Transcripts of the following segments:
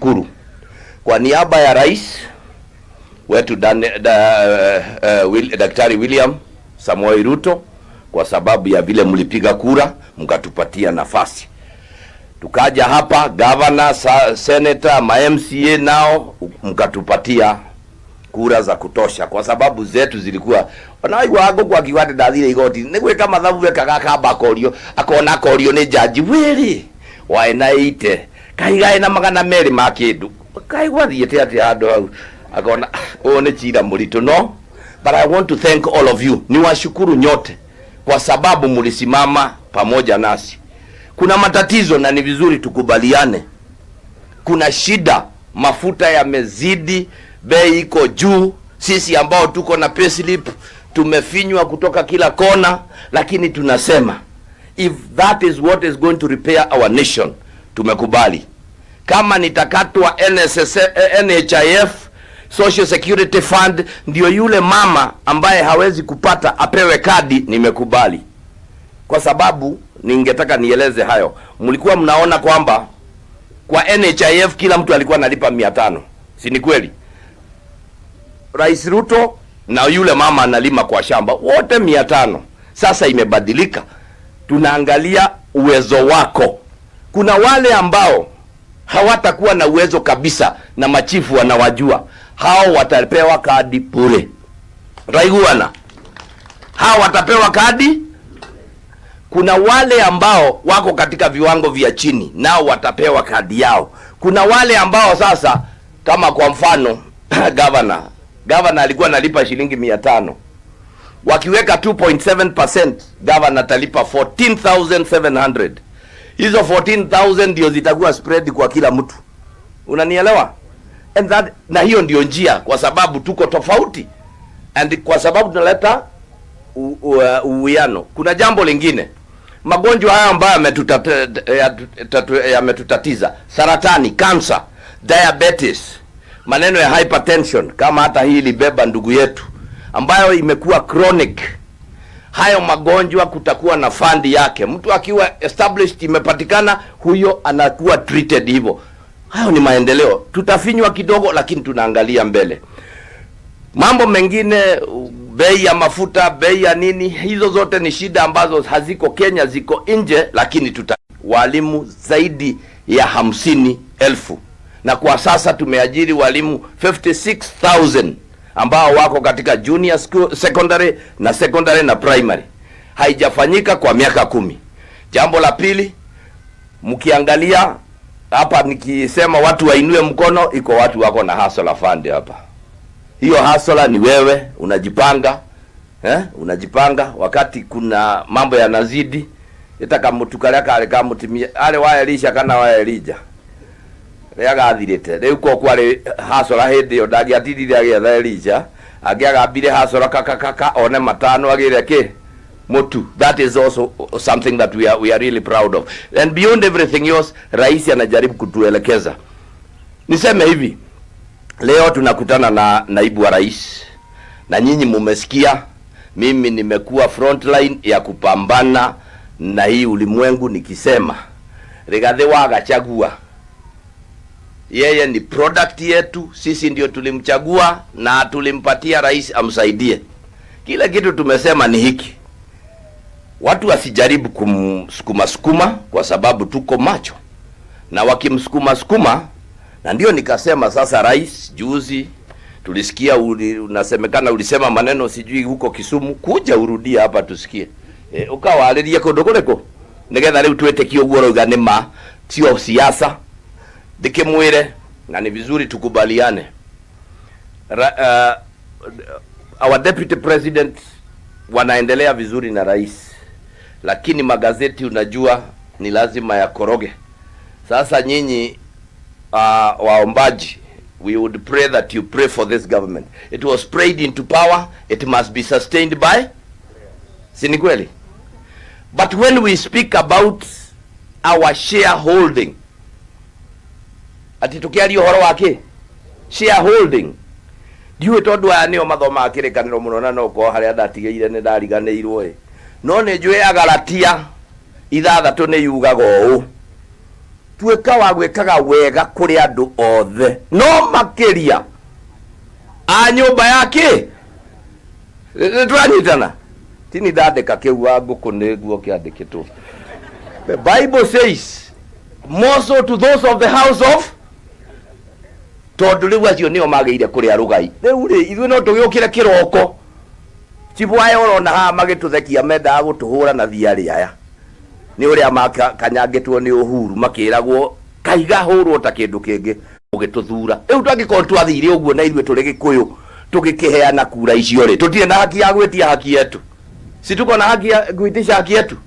kushukuru kwa niaba ya rais wetu Daktari William Samoei Ruto kwa sababu ya vile mlipiga kura mkatupatia nafasi. Tukaja hapa governor, senator, ma MCA nao mkatupatia kura za kutosha kwa sababu zetu zilikuwa wanaigwa hago kwa kiwate dathire igoti nigwe kama thabu wekaga kamba korio akona korio ni jaji wiri waena ite Kahiga ina magana meri ma kindu kaigwa thiete ati handu hau akona one chira murito no. But I want to thank all of you. Niwashukuru nyote kwa sababu mlisimama pamoja nasi. Kuna matatizo na ni vizuri tukubaliane. Kuna shida, mafuta yamezidi, bei iko juu. Sisi ambao tuko na payslip tumefinywa kutoka kila kona, lakini tunasema if that is what is going to repair our nation, tumekubali. Kama nitakatwa NHIF, Social Security Fund, ndio yule mama ambaye hawezi kupata apewe kadi, nimekubali. Kwa sababu ningetaka nieleze hayo. Mlikuwa mnaona kwamba kwa NHIF kila mtu alikuwa analipa 500. Si ni kweli? Rais Ruto na yule mama analima kwa shamba wote 500. Sasa imebadilika. Tunaangalia uwezo wako. Kuna wale ambao hawatakuwa na uwezo kabisa na machifu wanawajua. Hao watapewa kadi bure. Raiguana. Hao watapewa kadi. Kuna wale ambao wako katika viwango vya chini, nao watapewa kadi yao. Kuna wale ambao sasa kama kwa mfano governor alikuwa analipa shilingi 500. Wakiweka 2.7%, governor atalipa 14,700. Hizo 14,000 ndio zitakuwa spread kwa kila mtu. Unanielewa? And that, na hiyo ndio njia kwa sababu tuko tofauti. And kwa sababu tunaleta uwiano. Kuna jambo lingine. Magonjwa haya ambayo yametutatiza, saratani, cancer, diabetes, maneno ya hypertension kama hata hii libeba ndugu yetu ambayo imekuwa chronic. Hayo magonjwa kutakuwa na fund yake. Mtu akiwa established imepatikana, huyo anakuwa treated hivyo. Hayo ni maendeleo. Tutafinywa kidogo lakini tunaangalia mbele. Mambo mengine, bei ya mafuta, bei ya nini, hizo zote ni shida ambazo haziko Kenya, ziko nje, lakini walimu zaidi ya 50,000. Na kwa sasa tumeajiri walimu 56,000 ambao wako katika junior school, secondary na primary. Haijafanyika kwa miaka 10. Jambo la pili, mkiangalia hapa nikisema watu wainue mkono, iko watu wako na hustler fund hapa. Hiyo hustler ni wewe, unajipanga, unajipanga wakati kuna mambo yanazidi. Itaka mutukaleka aleka mutimia ale waelisha kana waelija. Rega athirite. Rĩu ko kwari hustler hindi yo ndagi atithire agetha Elija, agiagambire hustler kaka one matano agire ki mutu. That is also something that we are really proud of. And beyond everything else, rais anajaribu kutuelekeza. Niseme hivi, leo tunakutana na naibu wa rais. Na nyinyi mumesikia mimi nimekuwa frontline ya kupambana na hii ulimwengu nikisema Rigathi wa Gachagua, yeye ni product yetu, sisi ndio tulimchagua na tulimpatia rais amsaidie. Kila kitu tumesema ni hiki. Watu wasijaribu kumsukuma kwa sababu tuko macho. Na wakimsukuma, na ndio nikasema sasa rais juzi tulisikia unasemekana ulisema maneno sijui huko Kisumu, kuja urudia hapa tusikie. Ukawaliria kodogoleko nigetha riu tweteki uguo roiga ni ma sio siasa. Dikimwire na ni vizuri tukubaliane. Our deputy president wanaendelea vizuri na rais. Lakini magazeti unajua ni lazima yakoroge. Sasa nyinyi waombaji, we would pray that you pray for this government. It was prayed into power, it must be sustained by. Si ni kweli? But when we speak about our shareholding, ati tukiario horo wake shareholding, diwe tondu aya nio mathoma akirikaniro muno na no ko haria ndatigeire ni ndariganirwo no ne njue Agalatia 6 ni yugaga uu tuika wa gwikaga wega kuri andu othe no makiria a nyumba yake twanyitana tini ndandika kiu wa nguku niguo kiandikitwo. The Bible says more so to those of the house of tondu riu acio nio magiire kuria rugai. Riu ri ithuĩ no tugiukire kiroko chibwaye orona ha magituthekia menda gutuhura na thiari aya ni uria makanyangitwo ni Uhuru makiragwo Kahiga hurwo ta kindu kingi ugituthura. Riu twangikorwo twathire uguo na ithuĩ turi Gikuyu tugikiheana kura icio ri tutire na haki ya gwitia haki yetu, si tuko na haki ya gwitisha haki yetu.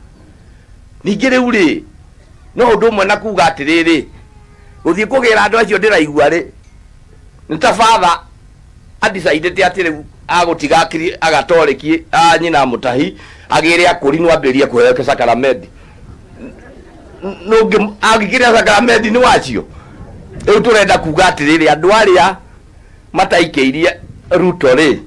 Ningi riu ri no undu mwe na kuga atiriri uthie kugira andu acio ndiraigua ri ni ta father adisaidete ati riu agutiga Akili agatoreki nyina mutahi agire akuri no ambirie kuheka sakramenti no agikiria sakramenti ni wacio. Riu turenda kuga atiriri andu aria mataikeirie Ruto ri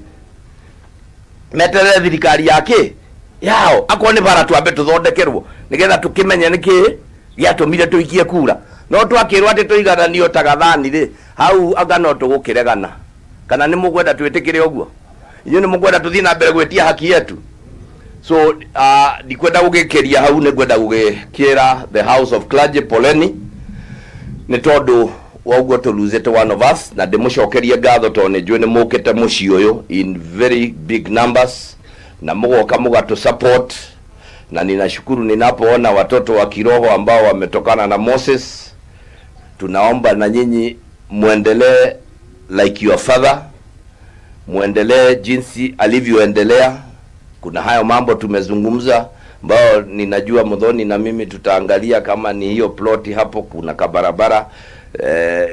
meterere thirikari yake yao akone bara twambe tuthondekerwo nigetha tukimenye niki giatumire tuikie kura no twakirwa ati tuigananio ta gathani ri hau anga no tugukiregana kana ni mugwenda twitikire uguo inyu ni mugwenda tuthii na mbere gwetia haki yetu. So ndikwenda gugikiria hau ni gwenda gugikira the house of clergy poleni ni tondu woguo tuluzete one of us na ndimucokerie ngatho tondu njui ni mukite mucii uyu in very big numbers na mugoka mugatu support, na ninashukuru ninapoona watoto wa kiroho ambao wametokana na Moses. Tunaomba na nyinyi muendelee like your father, muendelee jinsi alivyoendelea. Kuna hayo mambo tumezungumza ambao ninajua Mudhoni na mimi tutaangalia kama ni hiyo ploti hapo kuna kabarabara.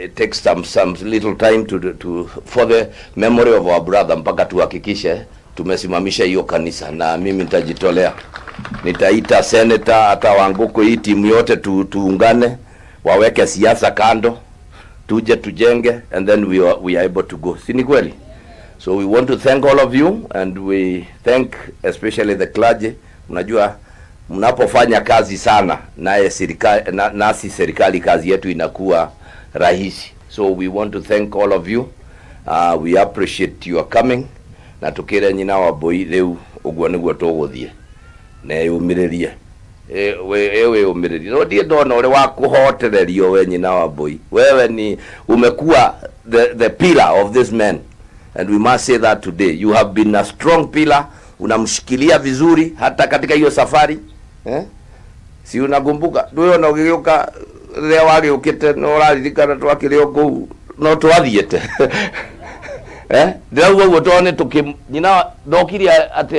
It takes some little time to for the memory of our brother mpaka tuhakikishe tumesimamisha hiyo kanisa, na mimi nitajitolea, nitaita senator hata Wanguku, hii timu yote tuungane, waweke siasa kando, tuje tujenge, and then we are able to go. Si ni kweli? So we want to thank all of you, and we thank especially the clergy. Unajua mnapofanya kazi sana naye serikali nasi serikali kazi yetu inakuwa rahisi. So we want to thank all of you. We appreciate your coming. Na tukire nyina wa boy riu uguo niguo tuguthie na yumiririe wewe umiririe no die ndona uri wa kuhotererio we nyina wa boy. Wewe ni umekuwa the pillar of this man, and we must say that today you have been a strong pillar. Unamshikilia vizuri hata katika hiyo safari si unakumbuka ndio na ugioka ria wage ukite no raririkana twakirio ku no twathiete ndiraugwa guo tone tuki nyina ndokiria ati